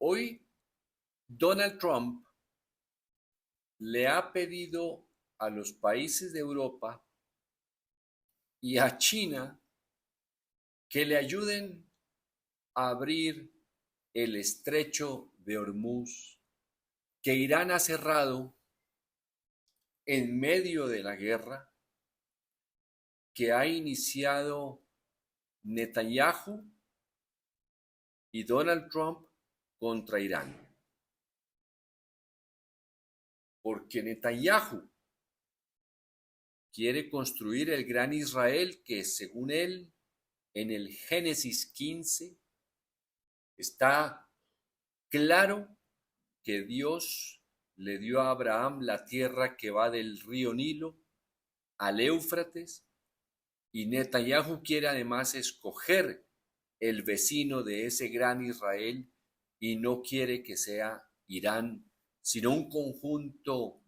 Hoy Donald Trump le ha pedido a los países de Europa y a China que le ayuden a abrir el estrecho de Hormuz que Irán ha cerrado en medio de la guerra que ha iniciado Netanyahu y Donald Trump contra Irán. Porque Netanyahu quiere construir el gran Israel que, según él, en el Génesis 15 está claro que Dios le dio a Abraham la tierra que va del río Nilo al Éufrates, y Netanyahu quiere además escoger el vecino de ese gran Israel y no quiere que sea Irán, sino un conjunto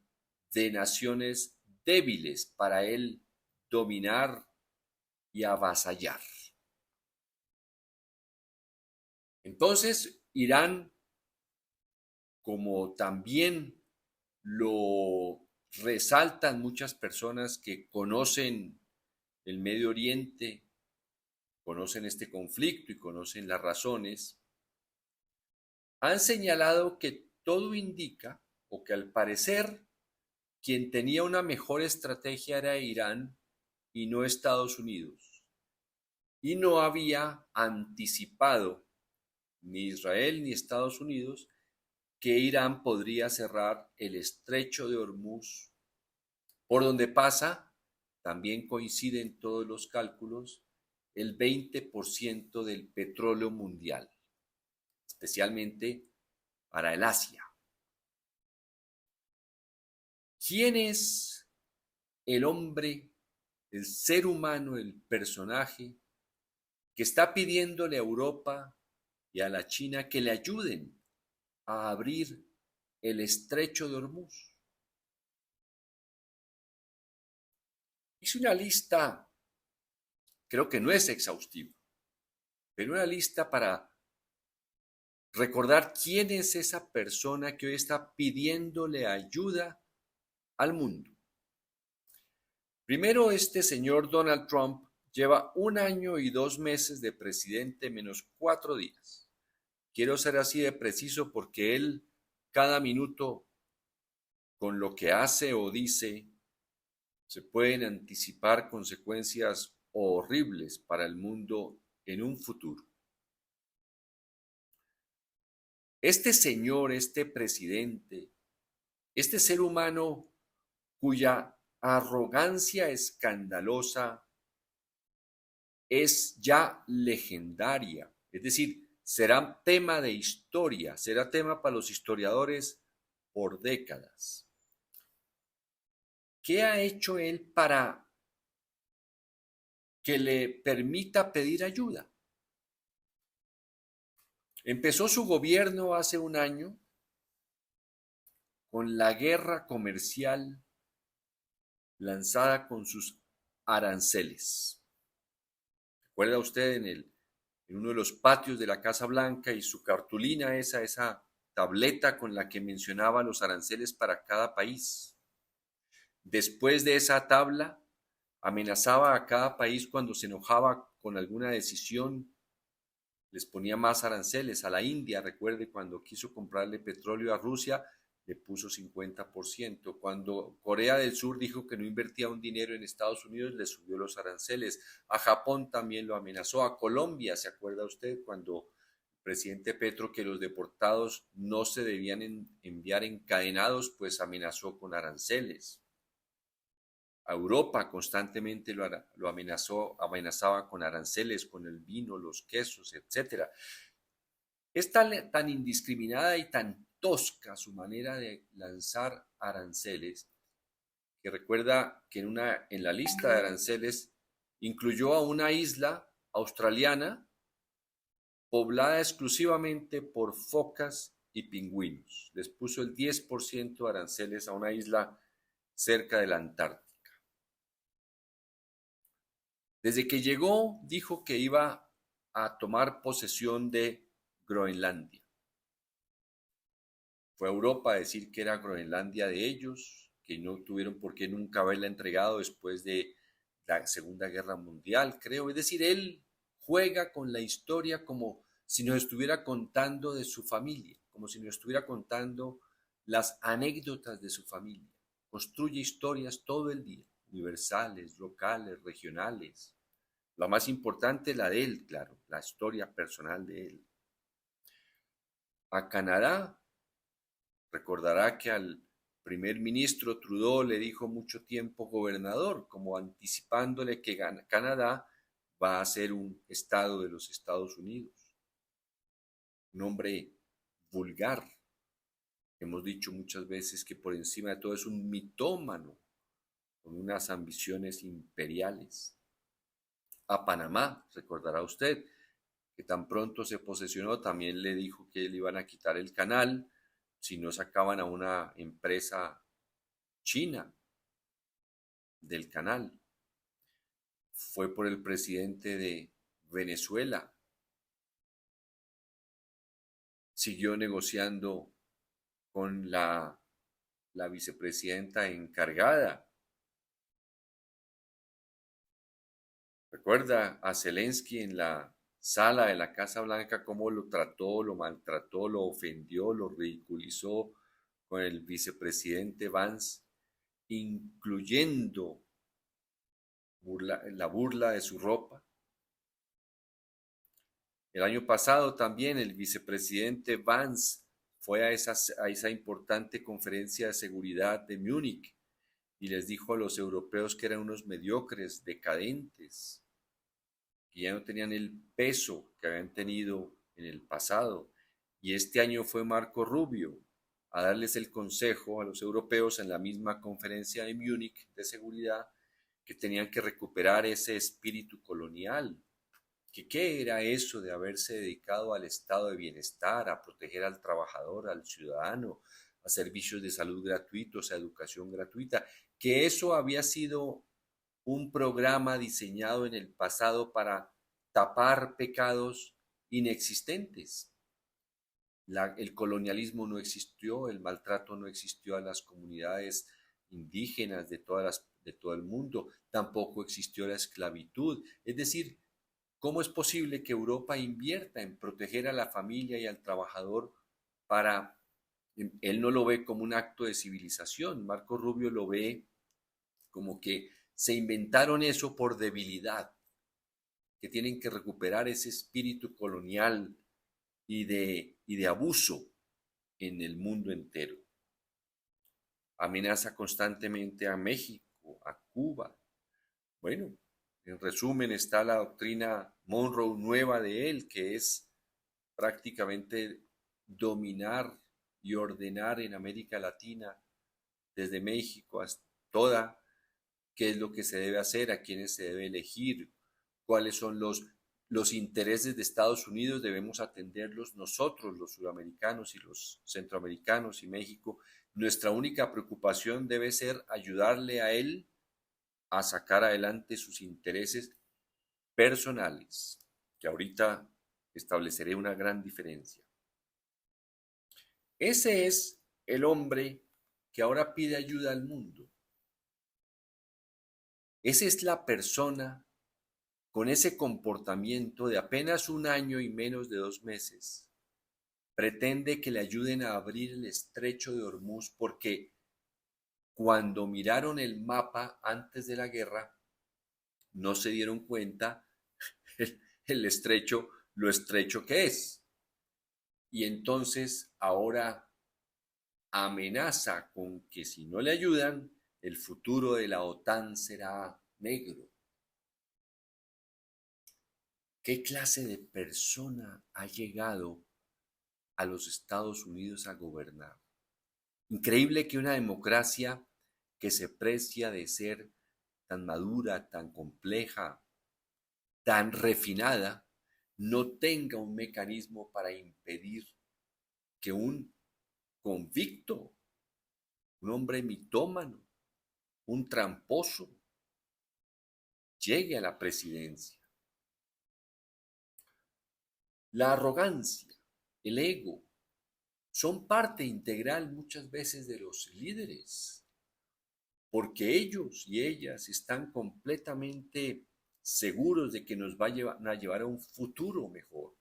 de naciones débiles para él dominar y avasallar. Entonces, Irán, como también lo resaltan muchas personas que conocen el Medio Oriente, conocen este conflicto y conocen las razones, han señalado que todo indica, o que al parecer quien tenía una mejor estrategia era Irán y no Estados Unidos, y no había anticipado ni Israel ni Estados Unidos que Irán podría cerrar el estrecho de Hormuz, por donde pasa, también coinciden todos los cálculos, el 20% del petróleo mundial, especialmente para el Asia. ¿Quién es el hombre, el ser humano, el personaje que está pidiéndole a Europa y a la China que le ayuden a abrir el estrecho de Hormuz? Hice una lista, creo que no es exhaustiva, pero una lista para recordar quién es esa persona que hoy está pidiéndole ayuda al mundo. Primero, este señor Donald Trump lleva 1 año y 2 meses de presidente menos 4 días. Quiero ser así de preciso porque él, cada minuto, con lo que hace o dice, se pueden anticipar consecuencias horribles para el mundo en un futuro. Este señor, este presidente, este ser humano cuya arrogancia escandalosa es ya legendaria, es decir, será tema de historia, será tema para los historiadores por décadas. ¿Qué ha hecho él para que le permita pedir ayuda? Empezó su gobierno hace 1 año con la guerra comercial lanzada con sus aranceles. ¿Recuerda usted en uno de los patios de la Casa Blanca y su cartulina esa tableta con la que mencionaba los aranceles para cada país? Después de esa tabla, amenazaba a cada país cuando se enojaba con alguna decisión, les ponía más aranceles. A la India, recuerde, cuando quiso comprarle petróleo a Rusia, le puso 50%. Cuando Corea del Sur dijo que no invertía un dinero en Estados Unidos, le subió los aranceles. A Japón también lo amenazó. A Colombia, ¿se acuerda usted? Cuando el presidente Petro que los deportados no se debían enviar encadenados, pues amenazó con aranceles. A Europa constantemente lo amenazaba con aranceles, con el vino, los quesos, etcétera. Es tan indiscriminada y tan tosca su manera de lanzar aranceles, que recuerda que en la lista de aranceles incluyó a una isla australiana poblada exclusivamente por focas y pingüinos. Les puso el 10% de aranceles a una isla cerca de la Antártida. Desde que llegó, dijo que iba a tomar posesión de Groenlandia. fue a Europa a decir que era Groenlandia de ellos, que no tuvieron por qué nunca haberla entregado después de la Segunda Guerra Mundial, creo. Es decir, él juega con la historia como si nos estuviera contando de su familia, como si nos estuviera contando las anécdotas de su familia. Construye historias todo el día, universales, locales, regionales. La más importante, la de él, claro, la historia personal de él. A Canadá, recordará que al primer ministro Trudeau le dijo mucho tiempo gobernador, como anticipándole que Canadá va a ser un estado de los Estados Unidos. Un hombre vulgar. Hemos dicho muchas veces que por encima de todo es un mitómano con unas ambiciones imperiales. A Panamá, recordará usted, que tan pronto se posesionó, también le dijo que le iban a quitar el canal si no sacaban a una empresa china del canal. Fue por el presidente de Venezuela. Siguió negociando con la vicepresidenta encargada. Recuerda a Zelensky en la sala de la Casa Blanca cómo lo trató, lo maltrató, lo ofendió, lo ridiculizó con el vicepresidente Vance, incluyendo la burla de su ropa. El año pasado también el vicepresidente Vance fue a esa importante conferencia de seguridad de Múnich y les dijo a los europeos que eran unos mediocres, decadentes, que ya no tenían el peso que habían tenido en el pasado. Y este año fue Marco Rubio a darles el consejo a los europeos en la misma conferencia de Múnich de seguridad que tenían que recuperar ese espíritu colonial. ¿Qué era eso de haberse dedicado al estado de bienestar, a proteger al trabajador, al ciudadano, a servicios de salud gratuitos, a educación gratuita? Que eso había sido un programa diseñado en el pasado para tapar pecados inexistentes. El colonialismo no existió, el maltrato no existió a las comunidades indígenas de todo el mundo, tampoco existió la esclavitud. Es decir, ¿cómo es posible que Europa invierta en proteger a la familia y al trabajador para... Él no lo ve como un acto de civilización, Marco Rubio lo ve como que se inventaron eso por debilidad, que tienen que recuperar ese espíritu colonial y de abuso en el mundo entero. Amenaza constantemente a México, a Cuba. Bueno, en resumen está la doctrina Monroe nueva de él, que es prácticamente dominar y ordenar en América Latina, desde México hasta toda, qué es lo que se debe hacer, a quiénes se debe elegir, cuáles son los intereses de Estados Unidos, debemos atenderlos nosotros, los sudamericanos y los centroamericanos y México. Nuestra única preocupación debe ser ayudarle a él a sacar adelante sus intereses personales, que ahorita estableceré una gran diferencia. Ese es el hombre que ahora pide ayuda al mundo. Esa es la persona con ese comportamiento de apenas un año y menos de 2 meses. Pretende que le ayuden a abrir el estrecho de Hormuz porque cuando miraron el mapa antes de la guerra, no se dieron cuenta el estrecho, lo estrecho que es. Y entonces ahora amenaza con que si no le ayudan, el futuro de la OTAN será negro. ¿Qué clase de persona ha llegado a los Estados Unidos a gobernar? Increíble que una democracia que se precia de ser tan madura, tan compleja, tan refinada, no tenga un mecanismo para impedir que un convicto, un hombre mitómano, un tramposo, llegue a la presidencia. La arrogancia, el ego, son parte integral muchas veces de los líderes, porque ellos y ellas están completamente seguros de que nos van a llevar a un futuro mejor.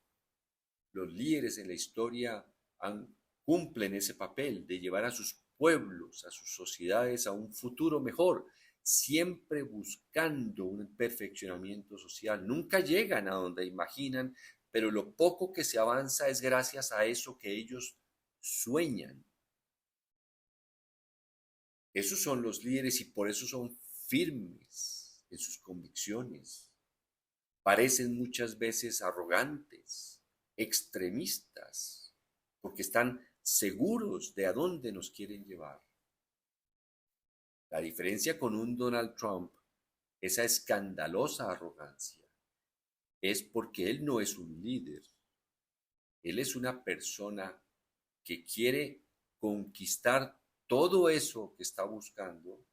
Los líderes en la historia cumplen ese papel de llevar a sus pueblos, a sus sociedades a un futuro mejor, siempre buscando un perfeccionamiento social. Nunca llegan a donde imaginan, pero lo poco que se avanza es gracias a eso que ellos sueñan. Esos son los líderes y por eso son firmes en sus convicciones. Parecen muchas veces arrogantes, extremistas, porque están seguros de a dónde nos quieren llevar. La diferencia con un Donald Trump, esa escandalosa arrogancia, es porque él no es un líder. Él es una persona que quiere conquistar todo eso que está buscando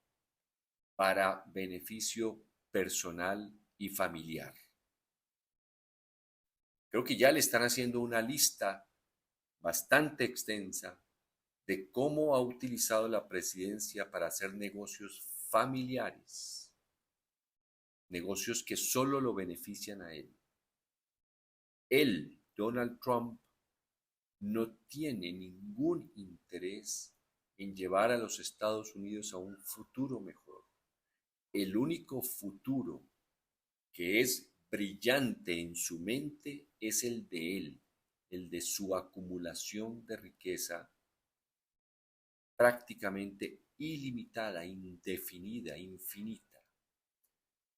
para beneficio personal y familiar. Creo que ya le están haciendo una lista bastante extensa de cómo ha utilizado la presidencia para hacer negocios familiares, negocios que solo lo benefician a él. Él, Donald Trump, no tiene ningún interés en llevar a los Estados Unidos a un futuro mejor. El único futuro que es brillante en su mente es el de él, el de su acumulación de riqueza prácticamente ilimitada, indefinida, infinita.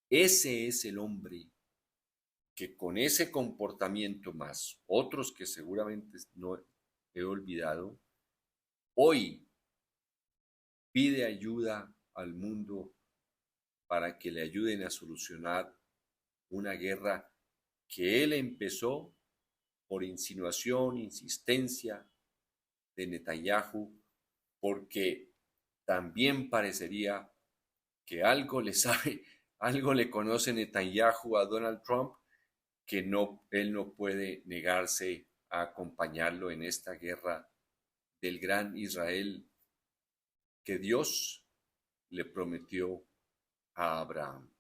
Ese es el hombre que con ese comportamiento más otros que seguramente no he olvidado, hoy pide ayuda al mundo para que le ayuden a solucionar una guerra que él empezó por insinuación, insistencia de Netanyahu, porque también parecería que algo le sabe, algo le conoce Netanyahu a Donald Trump, que no, él no puede negarse a acompañarlo en esta guerra del gran Israel que Dios le prometió a Abraham.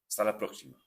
Hasta la próxima.